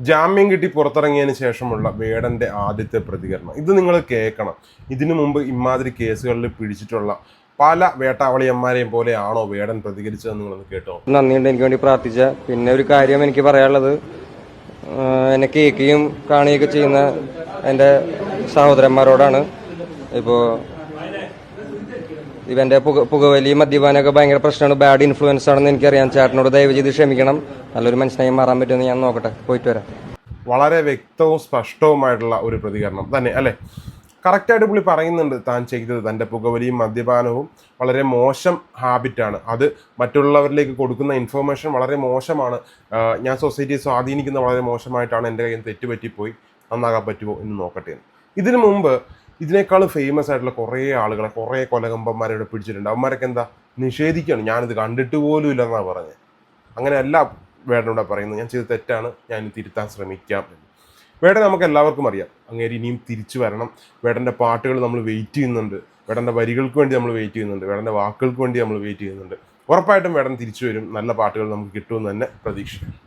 ജാമ്യം കിട്ടി പുറത്തിറങ്ങിയതിന് ശേഷമുള്ള വേടന്റെ ആദ്യത്തെ പ്രതികരണം ഇത് നിങ്ങൾ കേൾക്കണം. ഇതിനു മുമ്പ് ഇമാതിരി കേസുകളിൽ പിടിച്ചിട്ടുള്ള പല വേട്ടാവളിയന്മാരെയും പോലെയാണോ വേടൻ പ്രതികരിച്ചതെന്ന് നിങ്ങളൊന്ന് കേട്ടോ. നന്ദിയുണ്ട് എനിക്ക് വേണ്ടി പ്രാർത്ഥിച്ച. പിന്നെ ഒരു കാര്യം എനിക്ക് പറയാനുള്ളത്, എന്നെ കേൾക്കുകയും കാണുകയൊക്കെ ചെയ്യുന്ന എൻ്റെ സഹോദരന്മാരോടാണ്. ഇപ്പോൾ ഇവൻ്റെ പുകവലി മദ്യപാനമൊക്കെ ഭയങ്കര പ്രശ്നമാണ്, ബാഡ് ഇൻഫ്ലുവൻസ് ആണെന്ന് എനിക്കറിയാം. ചേട്ടനോട് ദയവ് ചെയ്ത് ക്ഷമിക്കണം. നല്ലൊരു മനുഷ്യനായി മാറാൻ പറ്റുമെന്ന് ഞാൻ നോക്കട്ടെ. പോയിട്ട് വരാം. വളരെ വ്യക്തവും സ്പഷ്ടവുമായിട്ടുള്ള ഒരു പ്രതികരണം തന്നെ അല്ലേ. കറക്റ്റായിട്ട് പുള്ളി പറയുന്നുണ്ട് താൻ ചെയ്തത് തൻ്റെ പുകവലിയും മദ്യപാനവും വളരെ മോശം ഹാബിറ്റാണ്, അത് മറ്റുള്ളവരിലേക്ക് കൊടുക്കുന്ന ഇൻഫർമേഷൻ വളരെ മോശമാണ്, ഞാൻ സൊസൈറ്റിയെ സ്വാധീനിക്കുന്ന വളരെ മോശമായിട്ടാണ്, എൻ്റെ കയ്യിൽ നിന്ന് തെറ്റുപറ്റിപ്പോയി, നന്നാകാൻ പറ്റുമോ എന്ന് നോക്കട്ടെ. ഇതിനു മുമ്പ് ഇതിനേക്കാളും ഫേമസ് ആയിട്ടുള്ള കുറേ ആളുകളെ, കുറേ കൊലകമ്പന്മാരെ ഇവിടെ പിടിച്ചിട്ടുണ്ട്. അവന്മാരൊക്കെ എന്താ നിഷേധിക്കുകയാണ്, ഞാനിത് കണ്ടിട്ട് പോലും ഇല്ലെന്നാണ് പറഞ്ഞത്. അങ്ങനെയല്ല വേടനോട് പറയുന്നത്, ഞാൻ ചെയ്ത് തെറ്റാണ്, ഞാൻ തിരുത്താൻ ശ്രമിക്കാം എന്ന്. വേടൻ നമുക്ക് എല്ലാവർക്കും അറിയാം, അങ്ങേര് ഇനിയും തിരിച്ചു വരണം. വേടൻ്റെ പാട്ടുകൾ നമ്മൾ വെയിറ്റ് ചെയ്യുന്നുണ്ട്, വേടൻ്റെ വരികൾക്ക് വേണ്ടി നമ്മൾ വെയിറ്റ് ചെയ്യുന്നുണ്ട്, വേടൻ്റെ വാക്കുകൾക്ക് വേണ്ടി നമ്മൾ വെയിറ്റ് ചെയ്യുന്നുണ്ട്. ഉറപ്പായിട്ടും വേടൻ തിരിച്ചു വരും, നല്ല പാട്ടുകൾ നമുക്ക് കിട്ടുമെന്ന് തന്നെ പ്രതീക്ഷിക്കാം.